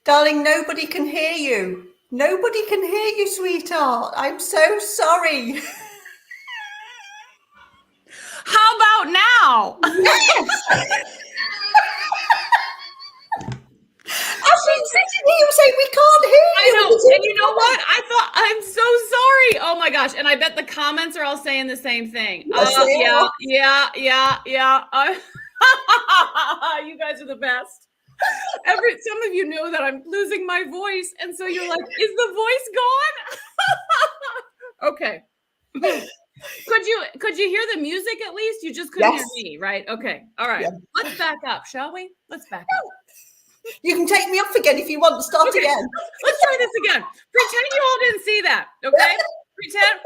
Darling, nobody can hear you. Nobody can hear you, sweetheart. I'm so sorry. How about now? Yes. I've been sitting here saying we can't hear you. I know. And you know what? I thought, I'm so sorry. Oh my gosh. And I bet the comments are all saying the same thing. Yes, they are. Yeah. You guys are the best. Some of you know that I'm losing my voice. And so you're like, is the voice gone? Okay. Could you hear the music at least? You just couldn't hear me, right? Okay. All right. Yeah. Let's back up, shall we? Let's back up. You can take me off again if you want to start again. Let's try this again. Pretend you all didn't see that. Okay. Pretend.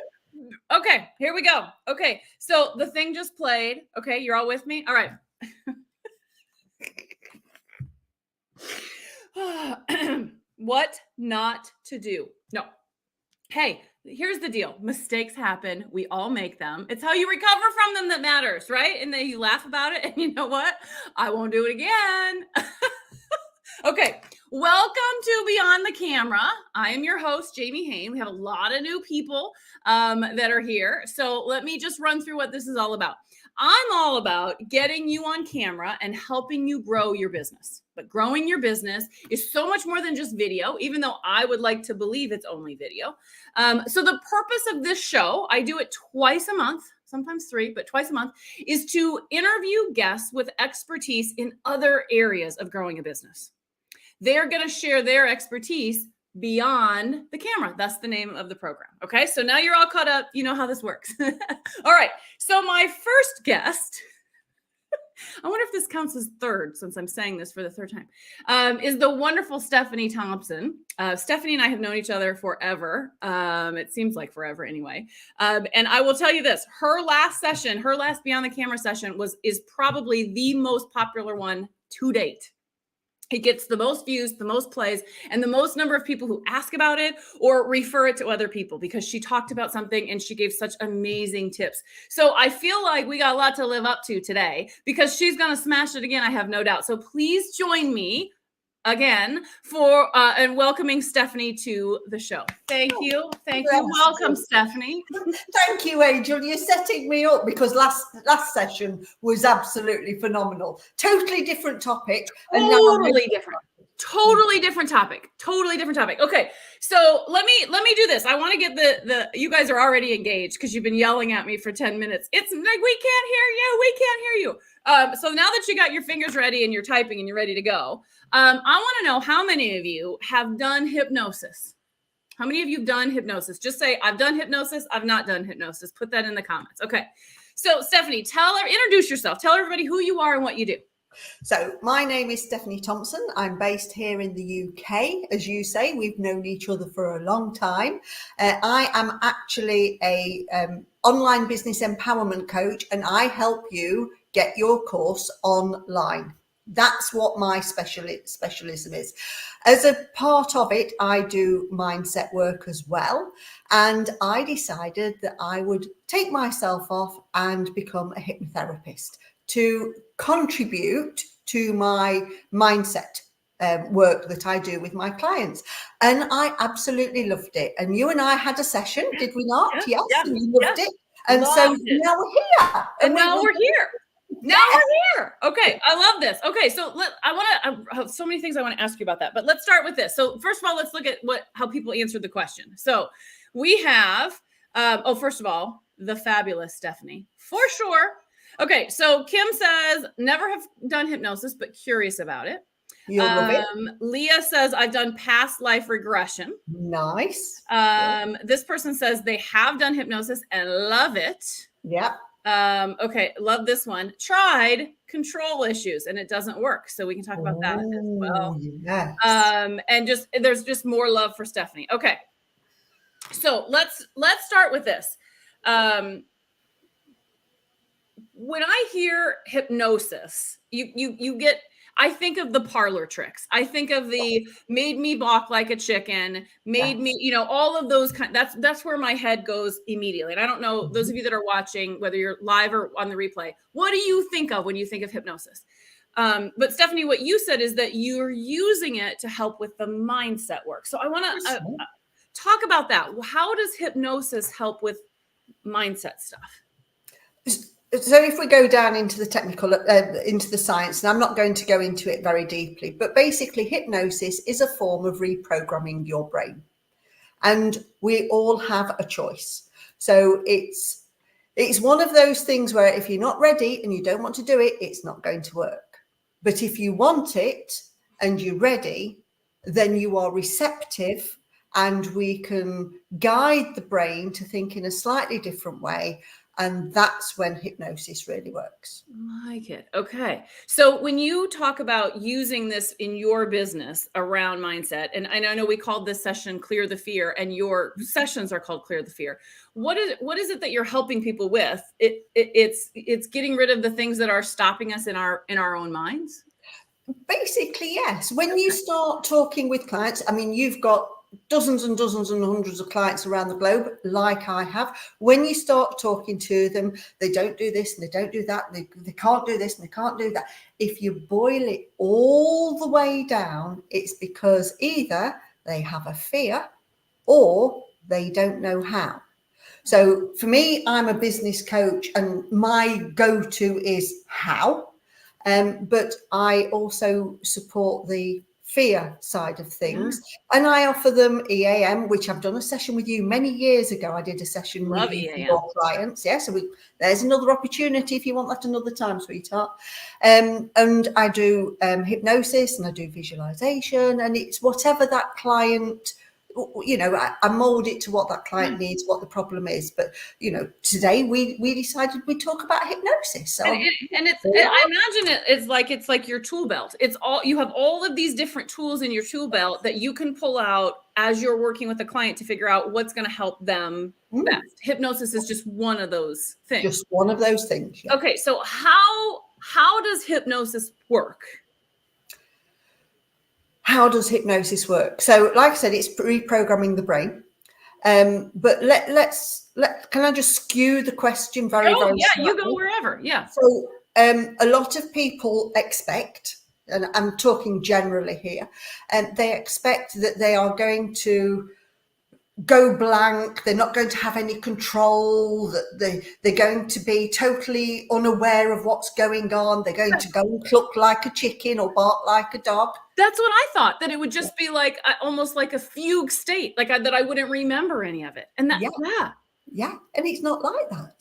Okay. Here we go. Okay. So the thing just played. Okay. You're all with me? All right. What not to do. No. Hey, here's the deal. Mistakes happen. We all make them. It's how you recover from them that matters, right? And then you laugh about it. And you know what? I won't do it again. Okay. Welcome to Beyond the Camera. I am your host, Jamie Hain. We have a lot of new people that are here. So let me just run through what this is all about. I'm all about getting you on camera and helping you grow your business. But growing your business is so much more than just video, even though I would like to believe it's only video. So the purpose of this show, I do it twice a month, sometimes 3, but twice a month, is to interview guests with expertise in other areas of growing a business. They're going to share their expertise beyond the camera. That's the name of the program. Okay. So now you're all caught up. You know how this works. All right. So my first guest, I wonder if this counts as third, since I'm saying this for the third time, is the wonderful Stephanie Thompson. Stephanie and I have known each other forever. It seems like forever anyway. And I will tell you this, her last Beyond the Camera session is probably the most popular one to date. It gets the most views, the most plays, and the most number of people who ask about it or refer it to other people because she talked about something and she gave such amazing tips. So I feel like we got a lot to live up to today because she's going to smash it again, I have no doubt. So please join me again for and welcoming Stephanie to the show. Thank you. Welcome, Stephanie. Thank you, Angel. You're setting me up because last session was absolutely phenomenal. Totally different topic. Totally different topic. Okay. So let me do this. I want to get you guys are already engaged because you've been yelling at me for 10 minutes. It's like, we can't hear you. So now that you got your fingers ready and you're typing and you're ready to go, I want to know how many of you have done hypnosis. How many of you have done hypnosis? Just say, I've done hypnosis. I've not done hypnosis. Put that in the comments. Okay. So Stephanie, introduce yourself. Tell everybody who you are and what you do. So my name is Stephanie Thompson. I'm based here in the UK. As you say, we've known each other for a long time. I am actually a online business empowerment coach, and I help you get your course online. That's what my specialism is. As a part of it, I do mindset work as well. And I decided that I would take myself off and become a hypnotherapist to contribute to my mindset work that I do with my clients. And I absolutely loved it. And you and I had a session, did we not? Yes. And you loved it. And so now we're here. And now we're here. Okay. I love this. Okay. So I have so many things I want to ask you about that, but let's start with this. So first of all, let's look at how people answered the question. So we have, first of all, the fabulous Stephanie for sure. Okay. So Kim says, never have done hypnosis, but curious about it. Leah says, I've done past life regression. Nice. This person says they have done hypnosis and love it. Yeah. Okay. Love this one. Tried control issues and it doesn't work. So we can talk about that as well. Yes. And there's just more love for Stephanie. Okay. So let's start with this. When I hear hypnosis, you get, I think of the parlor tricks. I think of the made me balk like a chicken, made me, all of those that's where my head goes immediately. And I don't know, those of you that are watching, whether you're live or on the replay, what do you think of when you think of hypnosis? But Stephanie, what you said is that you're using it to help with the mindset work. So I want to talk about that. How does hypnosis help with mindset stuff? So if we go down into the technical, into the science, and I'm not going to go into it very deeply, but basically hypnosis is a form of reprogramming your brain. And we all have a choice. So it's one of those things where if you're not ready and you don't want to do it, it's not going to work. But if you want it and you're ready, then you are receptive, and we can guide the brain to think in a slightly different way. And that's when hypnosis really works. I like it. Okay. So when you talk about using this in your business around mindset, and I know we called this session Clear the Fear, and your sessions are called Clear the Fear. What is it that you're helping people with? It's getting rid of the things that are stopping us in our own minds? Basically, yes. When you start talking with clients, I mean, you've got dozens and dozens and hundreds of clients around the globe, like I have. When you start talking to them, they don't do this and they don't do that. They can't do this and they can't do that. If you boil it all the way down, it's because either they have a fear or they don't know how. So for me, I'm a business coach, and my go-to is how. But I also support the fear side of things, and I offer them EAM, which I've done a session with you many years ago. I did a session with you for your clients. Yeah, so there's another opportunity if you want that another time, sweetheart. And I do hypnosis, and I do visualization, and it's whatever that client, you know, I mold it to what that client needs, what the problem is. But you know, today we decided we'd talk about hypnosis. So and it's, I imagine it's like your tool belt. It's all, you have all of these different tools in your tool belt that you can pull out as you're working with a client to figure out what's going to help them best. Hypnosis is just one of those things. Just one of those things. Yeah. Okay, so how does hypnosis work? How does hypnosis work? So, like I said, it's reprogramming the brain. But can I just skew the question very yeah, slightly? you go wherever. Yeah. So, a lot of people expect, and I'm talking generally here, and they expect that they are going to go blank, they're not going to have any control, that they're going to be totally unaware of what's going on, they're going to go and cluck like a chicken or bark like a dog. That's what I thought, that it would just be like almost like a fugue state, like that I wouldn't remember any of it. And that, yeah, and it's not like that.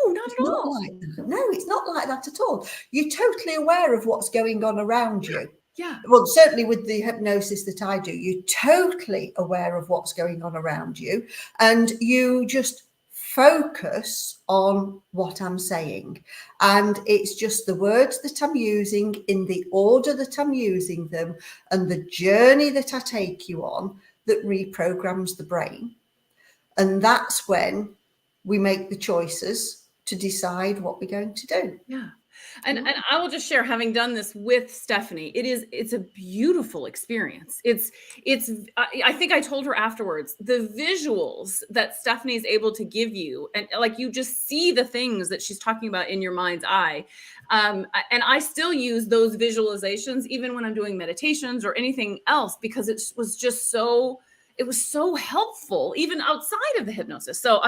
No, not at all. Like that. No, it's not like that at all. You're totally aware of what's going on around you. Yeah. Well, certainly with the hypnosis that I do, you're totally aware of what's going on around you, and you just focus on what I'm saying. And it's just the words that I'm using in the order that I'm using them, and the journey that I take you on that reprograms the brain. And that's when we make the choices to decide what we're going to do. Yeah. And I will just share, having done this with Stephanie, it's a beautiful experience. I think I told her afterwards, the visuals that Stephanie is able to give you, and like you just see the things that she's talking about in your mind's eye. And I still use those visualizations even when I'm doing meditations or anything else, because it was just so helpful even outside of the hypnosis. So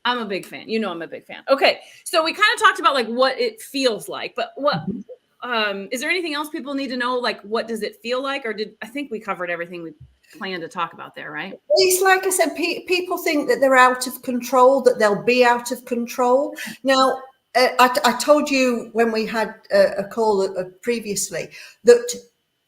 I'm a big fan. You know, I'm a big fan. Okay. So we kind of talked about like what it feels like, but is there anything else people need to know? Like, what does it feel like? Or I think we covered everything we planned to talk about there, right? It's like I said, people think that they're out of control, that they'll be out of control. Now, I told you when we had a call previously that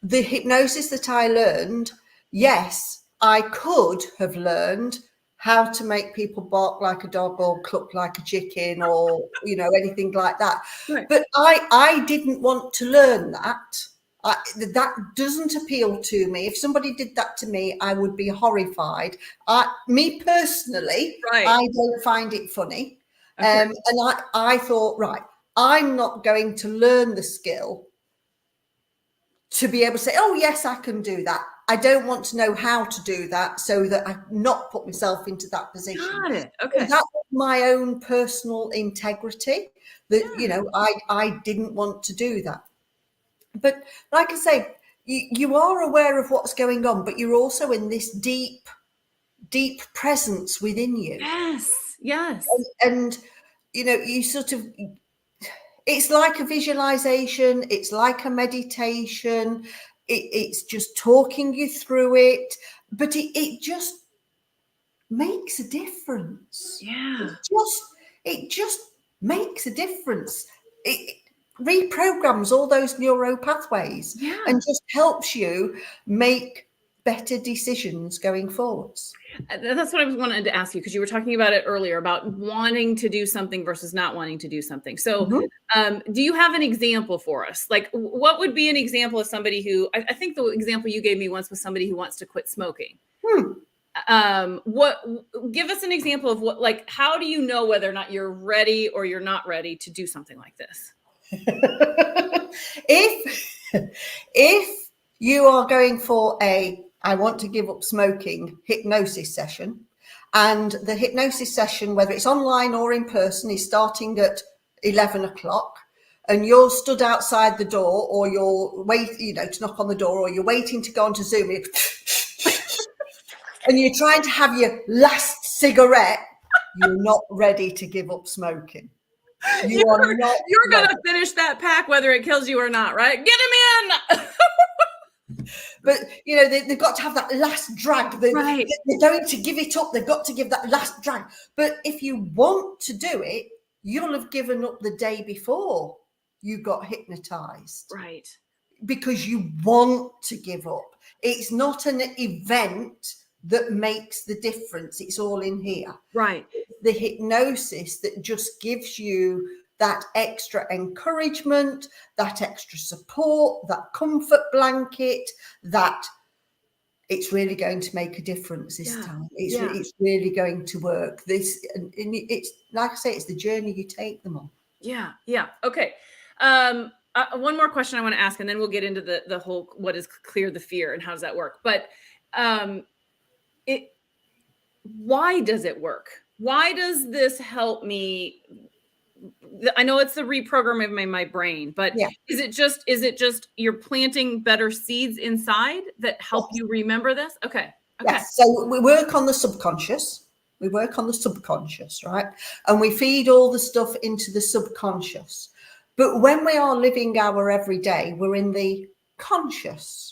the hypnosis that I learned, yes, I could have learned how to make people bark like a dog or cluck like a chicken or, you know, anything like that. Right. But I didn't want to learn that. That doesn't appeal to me. If somebody did that to me, I would be horrified. Me personally, right. I don't find it funny. Okay. And I thought, right, I'm not going to learn the skill to be able to say, oh, yes, I can do that. I don't want to know how to do that so that I not put myself into that position. Got it. Okay. So that was my own personal integrity that, you know, I didn't want to do that. But like I say, you are aware of what's going on, but you're also in this deep presence within you. Yes. And you sort of, it's like a visualization, it's like a meditation, it's just talking you through it, but it just makes a difference. Yeah. It just makes a difference. It reprograms all those neuro pathways and just helps you make better decisions going forwards. That's what I was wanted to ask you, because you were talking about it earlier about wanting to do something versus not wanting to do something. So do you have an example for us? Like, what would be an example of somebody who, I think the example you gave me once was somebody who wants to quit smoking. Give us an example of what, like, how do you know whether or not you're ready or you're not ready to do something like this? If you are going for I want to give up smoking hypnosis session, and the hypnosis session, whether it's online or in person, is starting at 11 o'clock, and you're stood outside the door, or you're waiting, to knock on the door, or you're waiting to go onto Zoom, and you're trying to have your last cigarette, you're not ready to give up smoking. You're going to finish that pack whether it kills you or not, right? Get him in. But they've got to have that last drag. They're going to give it up. They've got to give that last drag. But if you want to do it, you'll have given up the day before you got hypnotized, right? Because you want to give up. It's not an event that makes the difference. It's all in here, right? The hypnosis that just gives you that extra encouragement, that extra support, that comfort blanket, that it's really going to make a difference this time. It's really going to work. It's like I say, it's the journey you take them on. Yeah. Okay. One more question I want to ask, and then we'll get into the whole, what is clear the fear and how does that work? But why does it work? Why does this help me? I know it's the reprogramming of my brain, but is it just you're planting better seeds inside that help you remember this? Okay. Yes. So we work on the subconscious. Right? And we feed all the stuff into the subconscious. But when we are living our everyday, we're in the conscious.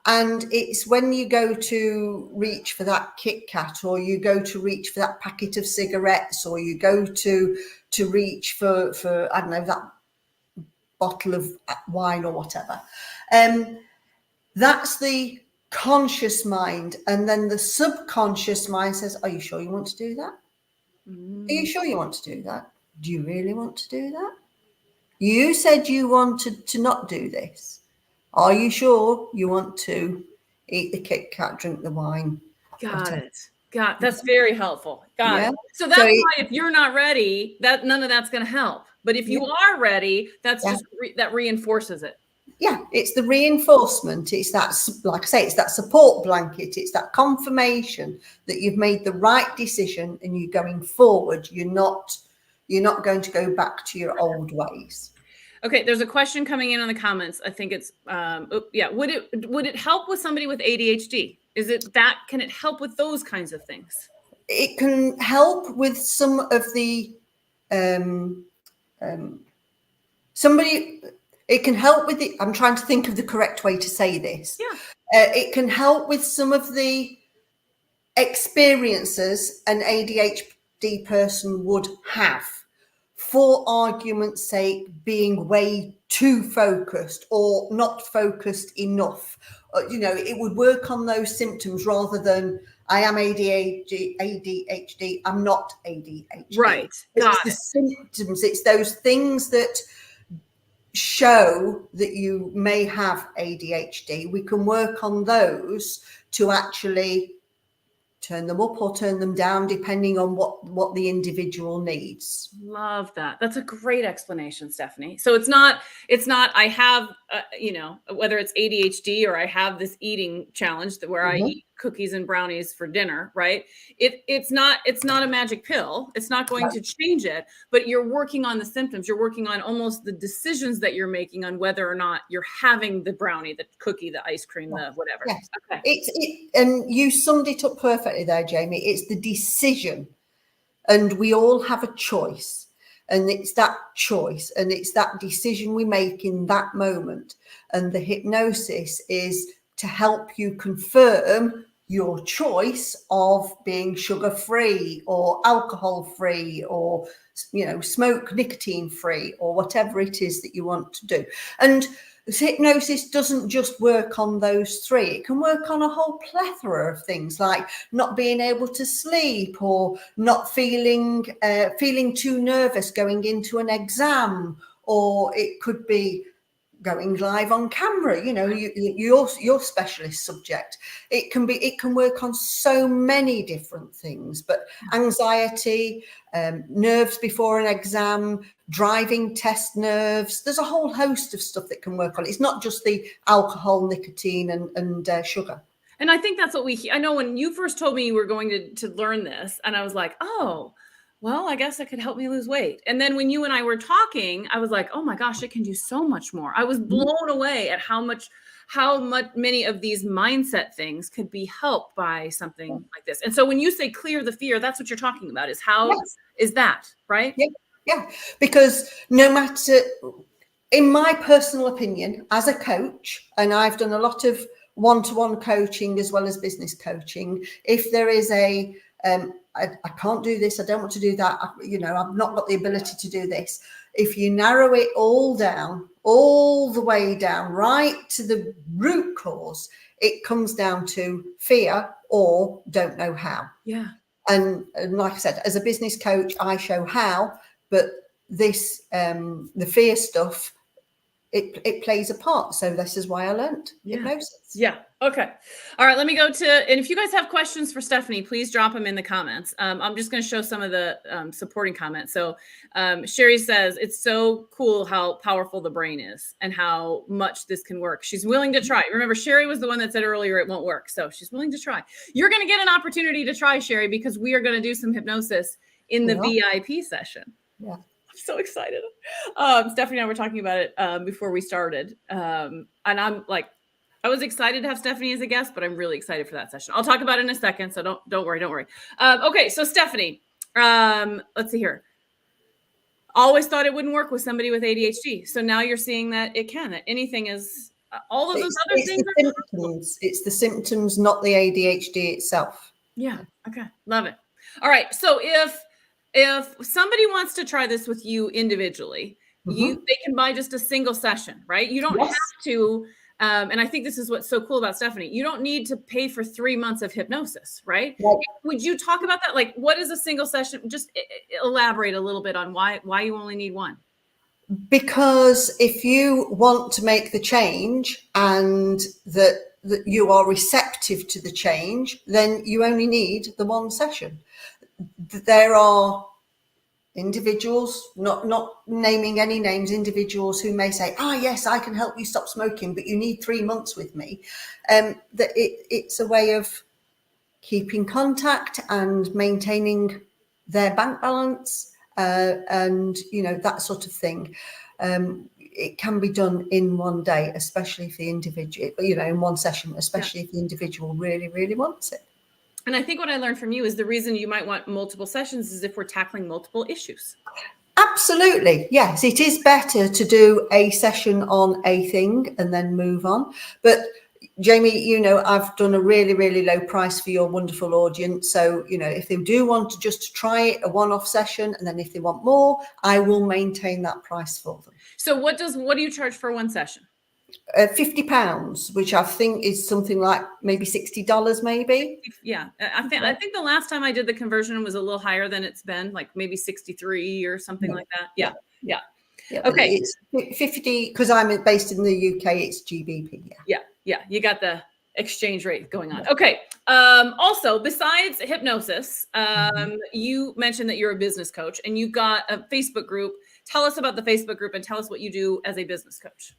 And it's when you go to reach for that Kit Kat, or you go to reach for that packet of cigarettes, or you go to reach for I don't know, that bottle of wine or whatever. That's the conscious mind. And then the subconscious mind says, are you sure you want to do that? Are you sure you want to do that? Do you really want to do that? You said you wanted to not do this. Are you sure you want to eat the Kit Kat, drink the wine? Got it. That's very helpful. Got it. So that's why if you're not ready, that none of that's going to help. But if you are ready, that's just that reinforces it. Yeah, it's the reinforcement. It's that, like I say, it's that support blanket. It's that confirmation that you've made the right decision and you're going forward. You're not going to go back to your old ways. Okay, there's a question coming in the comments. I think it's would it help with somebody with ADHD? Can it help with those kinds of things? It can help with some of the it can help with the, I'm trying to think of the correct way to say this. It can help with some of the experiences an ADHD person would have, for argument's sake, being way too focused or not focused enough. It would work on those symptoms rather than I am ADHD, I'm not ADHD. Right. It's the symptoms. It's those things that show that you may have ADHD. We can work on those to actually turn them up or turn them down, depending on what the individual needs. Love that. That's a great explanation, Stephanie. So it's not I have, whether it's ADHD or I have this eating challenge where I eat cookies and brownies for dinner, right? It's not a magic pill. It's not going to change it, but you're working on the symptoms. You're working on almost the decisions that you're making on whether or not you're having the brownie, the cookie, the ice cream, the whatever. Yes. Okay. And you summed it up perfectly there, Jamie. It's the decision, and we all have a choice. And it's that choice and it's that decision we make in that moment. And the hypnosis is to help you confirm your choice of being sugar-free or alcohol-free or, smoke nicotine-free or whatever it is that you want to do. And hypnosis doesn't just work on those three. It can work on a whole plethora of things, like not being able to sleep or not feeling too nervous going into an exam, or it could be going live on camera, your specialist subject. It can work on so many different things, but anxiety, nerves before an exam, driving test nerves, there's a whole host of stuff that can work on it. It's not just the alcohol, nicotine and sugar. And I think that's what I know when you first told me you were going to learn this, and I was like, oh, well, I guess it could help me lose weight. And then when you and I were talking, I was like, oh my gosh, it can do so much more. I was blown away at how many of these mindset things could be helped by something like this. And so when you say clear the fear, that's what you're talking about, is how is that, right? Yeah. Because no matter, in my personal opinion, as a coach, and I've done a lot of one-to-one coaching as well as business coaching, if there is I can't do this, I don't want to do that, I've not got the ability to do this. If you narrow it all down, all the way down, right to the root cause, it comes down to fear or don't know how. Yeah. And like I said, as a business coach, I show how, but this, the fear stuff, it plays a part. So this is why I learned hypnosis. Yeah. Okay. All right. Let me go to, and if you guys have questions for Stephanie, please drop them in the comments. I'm just going to show some of the supporting comments. So Sherry says, it's so cool how powerful the brain is and how much this can work. She's willing to try. Remember, Sherry was the one that said earlier it won't work. So she's willing to try. You're going to get an opportunity to try, Sherry, because we are going to do some hypnosis in the VIP session. Yeah. I'm so excited. Stephanie and I were talking about it before we started. And I'm like, I was excited to have Stephanie as a guest, but I'm really excited for that session. I'll talk about it in a second. So don't worry. Okay. So Stephanie, let's see here. Always thought it wouldn't work with somebody with ADHD. So now you're seeing that it can, that anything is, all of those other things. It's the symptoms, not the ADHD itself. Yeah. Okay. Love it. All right. So if somebody wants to try this with you individually, they can buy just a single session, right? You don't have to, and I think this is what's so cool about Stephanie. You don't need to pay for 3 months of hypnosis, right? Would you talk about that? Like, what is a single session? Just elaborate a little bit on why you only need one. Because if you want to make the change and that you are receptive to the change, then you only need the one session. There are individuals, not naming any names, individuals who may say, yes, I can help you stop smoking, but you need 3 months with me. That it's a way of keeping contact and maintaining their bank balance and, that sort of thing. It can be done in one day, especially if the individual, in one session, especially if the individual really, really wants it. And I think what I learned from you is the reason you might want multiple sessions is if we're tackling multiple issues. Absolutely. Yes, it is better to do a session on a thing and then move on. But Jamie, I've done a really, really low price for your wonderful audience. So, if they do want to just try it, a one-off session, and then if they want more, I will maintain that price for them. So what do you charge for one session? £50, which I think is something like maybe $60, maybe. Yeah, I think the last time I did the conversion was a little higher than it's been, like maybe 63 or something like that. Yeah. Okay, it's 50 because I'm based in the UK. It's GBP. Yeah. You got the exchange rate going on. Okay. Also, besides hypnosis, you mentioned that you're a business coach and you've got a Facebook group. Tell us about the Facebook group and tell us what you do as a business coach.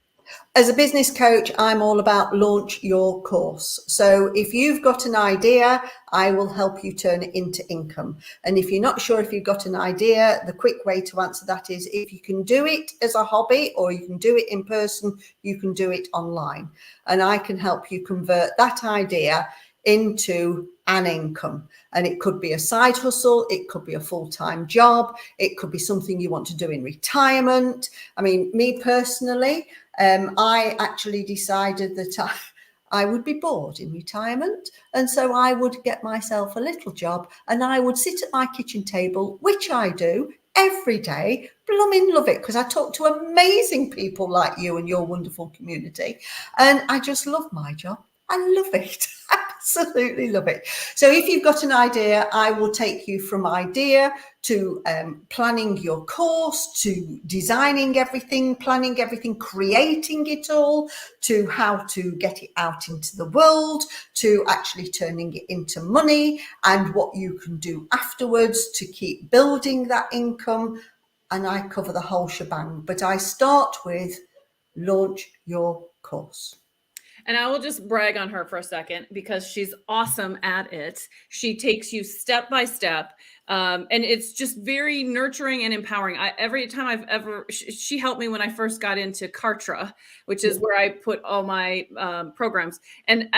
As a business coach, I'm all about launch your course. So if you've got an idea, I will help you turn it into income. And if you're not sure if you've got an idea, the quick way to answer that is if you can do it as a hobby or you can do it in person, you can do it online. And I can help you convert that idea into an income. And it could be a side hustle, it could be a full-time job, it could be something you want to do in retirement. I mean, me personally, I actually decided that I would be bored in retirement. And so I would get myself a little job and I would sit at my kitchen table, which I do every day, blooming love it, because I talk to amazing people like you and your wonderful community. And I just love my job. I love it. Absolutely love it. So if you've got an idea, I will take you from idea to planning your course, to designing everything, planning everything, creating it all, to how to get it out into the world, to actually turning it into money and what you can do afterwards to keep building that income. And I cover the whole shebang, but I start with launch your course. And I will just brag on her for a second because she's awesome at it. She takes you step by step. And it's just very nurturing and empowering. Every time she helped me when I first got into Kartra, which is where I put all my programs. And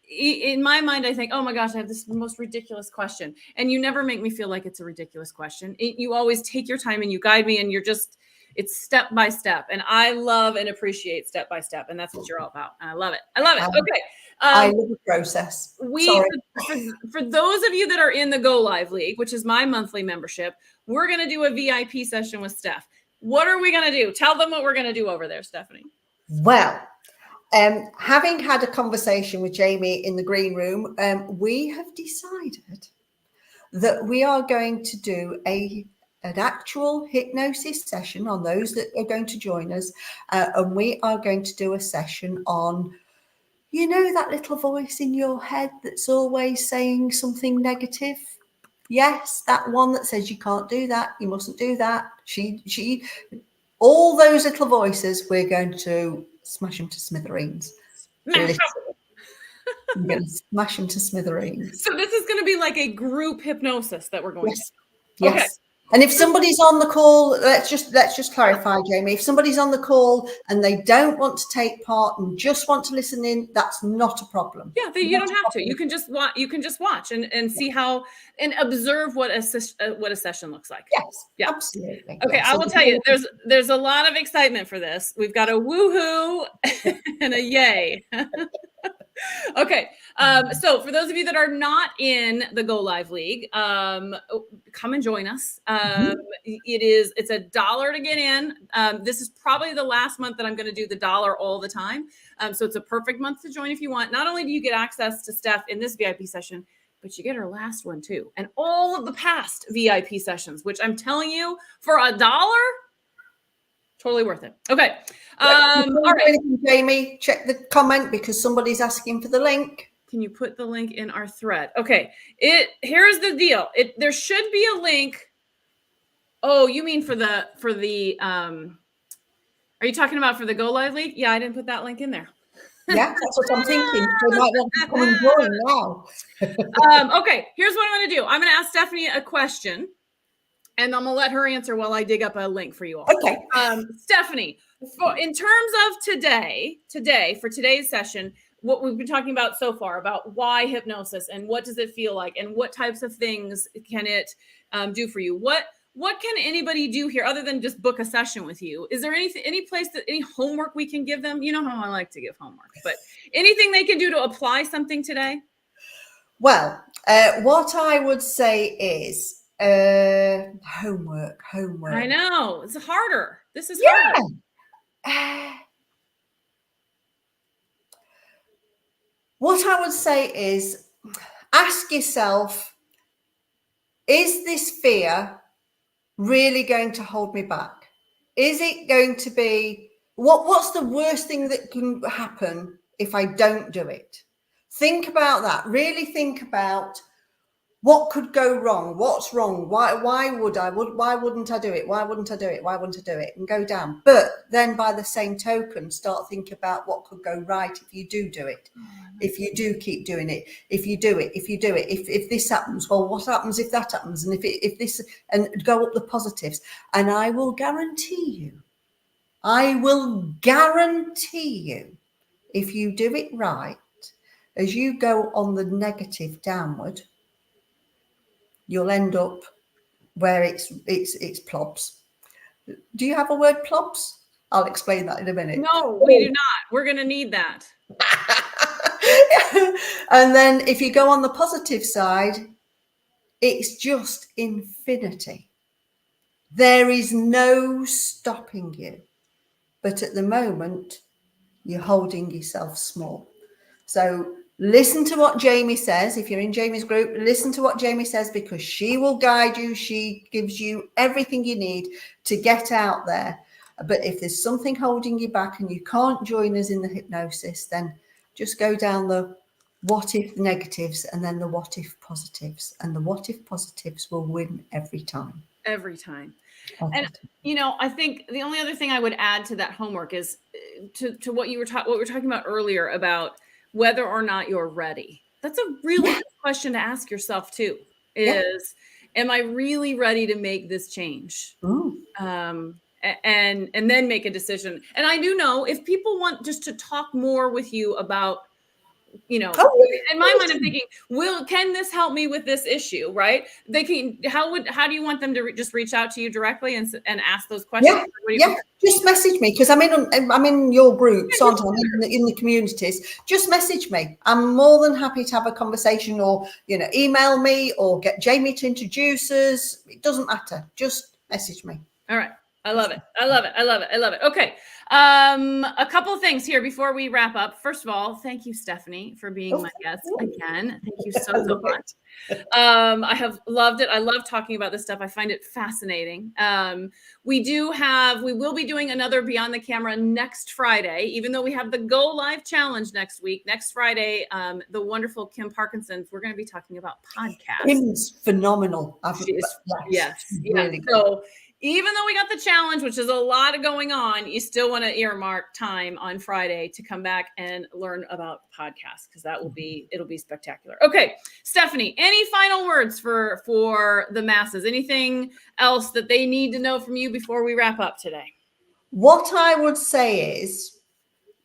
in my mind, I think, oh my gosh, I have this most ridiculous question. And you never make me feel like it's a ridiculous question. You always take your time and you guide me and it's step by step. And I love and appreciate step by step. And that's what you're all about. And I love it. I love it. Okay. I love the process. For those of you that are in the Go Live League, which is my monthly membership, we're going to do a VIP session with Steph. What are we going to do? Tell them what we're going to do over there, Stephanie. Well, having had a conversation with Jamie in the green room, we have decided that we are going to do an actual hypnosis session on those that are going to join us. And we are going to do a session on, you know, that little voice in your head that's always saying something negative. Yes, that one that says you can't do that, you mustn't do that. All those little voices, we're going to smash them to smithereens. We're going to smash them to smithereens. So this is going to be like a group hypnosis that we're going to do. Yes. Okay. And if somebody's on the call, let's just clarify, Jamie, if somebody's on the call and they don't want to take part and just want to listen in, that's not a problem. Yeah, you don't have to. You can just watch and see how and observe what a session looks like. Yes, yeah, absolutely. Okay, yes. I will tell you, there's a lot of excitement for this. We've got a woohoo and a yay. Okay, so for those of you that are not in the Go Live League, come and join us. It's $1 to get in. This is probably the last month that I'm going to do the $1 all the time. So it's a perfect month to join if you want. Not only do you get access to Steph in this VIP session, but you get her last one too, and all of the past VIP sessions, which I'm telling you, for $1. Totally worth it. Okay. All right. Jamie, check the comment because somebody's asking for the link. Can you put the link in our thread? Okay. Here's the deal. There should be a link. Oh, you mean for the are you talking about for the Go Live League? Yeah, I didn't put that link in there. Yeah, that's what I'm thinking. They might want to come and join now. Okay. Here's what I'm going to do. I'm going to ask Stephanie a question. And I'm going to let her answer while I dig up a link for you all. Okay. Stephanie, in terms of today, for today's session, what we've been talking about so far about why hypnosis and what does it feel like and what types of things can it do for you? What can anybody do here other than just book a session with you? Is there any place any homework we can give them? You know how I like to give homework, but anything they can do to apply something today? Well, what I would say is, homework. I know it's harder. This is harder. What I would say is ask yourself, is this fear really going to hold me back? Is it going to be what's the worst thing that can happen if I don't do it? Think about that. Really think about What could go wrong? What's wrong? Why wouldn't I do it? Why wouldn't I do it? Why wouldn't I do it? And go down. But then by the same token, start thinking about what could go right if you do it. If you do keep doing it, if you do it, if this happens, well, what happens if that happens? And if this, and go up the positives. And I will guarantee you, if you do it right, as you go on the negative downward, you'll end up where it's plobs. Do you have a word, plobs? I'll explain that in a minute. No, we do not. We're going to need that. And then if you go on the positive side, it's just infinity. There is no stopping you. But at the moment, you're holding yourself small. So listen to what Jamie says. If you're in Jamie's group, listen to what Jamie says, because she will guide you. She gives you everything you need to get out there. But if there's something holding you back and you can't join us in the hypnosis, then just go down the what if negatives and then the what if positives. And the what if positives will win every time. Every time. And, you know, I think the only other thing I would add to that homework is to what we were talking about earlier about whether or not you're ready. That's a really good question to ask yourself too, is, am I really ready to make this change? And then make a decision. And I do know if people want just to talk more with you about, you know, in my mind, I'm thinking, can this help me with this issue? Right? They can. How do you want them to just reach out to you directly and ask those questions? Just message me, because I'm in your groups, aren't I? In the communities. Just message me. I'm more than happy to have a conversation, or email me, or get Jamie to introduce us. It doesn't matter. Just message me. All right. I love it. I love it. I love it. I love it. Okay. A couple of things here before we wrap up. First of all, thank you, Stephanie, for being my guest again. Thank you so much. I have loved it. I love talking about this stuff. I find it fascinating. We will be doing another Beyond the Camera next Friday, even though we have the Go Live Challenge next week. Next Friday, the wonderful Kim Parkinson's, we're going to be talking about podcasts. Kim's phenomenal. Yes. Really good. So, even though we got the challenge, which is a lot of going on, you still want to earmark time on Friday to come back and learn about podcasts, because it'll be spectacular. Okay, Stephanie, any final words for the masses? Anything else that they need to know from you before we wrap up today? What I would say is,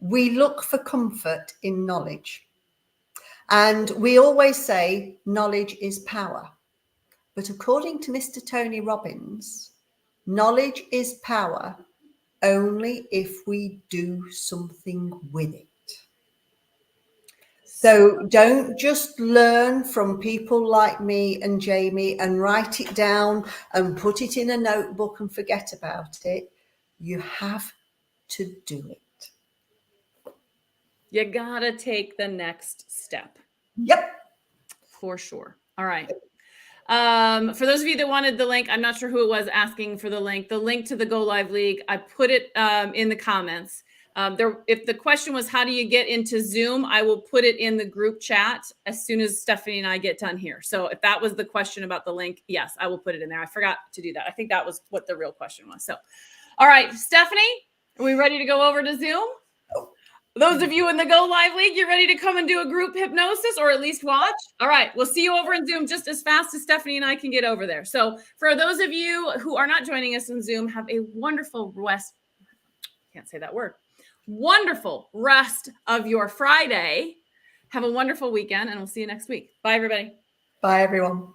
we look for comfort in knowledge. And we always say knowledge is power. But according to Mr. Tony Robbins, knowledge is power only if we do something with it. So don't just learn from people like me and Jamie and write it down and put it in a notebook and forget about it. You have to do it. You gotta take the next step. Yep. For sure. All right. For those of you that wanted the link, I'm not sure who it was asking for the link to the Go Live League, I put it in the comments. If the question was, how do you get into Zoom? I will put it in the group chat as soon as Stephanie and I get done here. So if that was the question about the link, yes, I will put it in there. I forgot to do that. I think that was what the real question was. So, all right, Stephanie, are we ready to go over to Zoom? Those of you in the Go Live League, you ready to come and do a group hypnosis, or at least watch? All right, we'll see you over in Zoom just as fast as Stephanie and I can get over there. So for those of you who are not joining us in Zoom, have a wonderful wonderful rest of your Friday. Have a wonderful weekend, and we'll see you next week. Bye, everybody. Bye, everyone.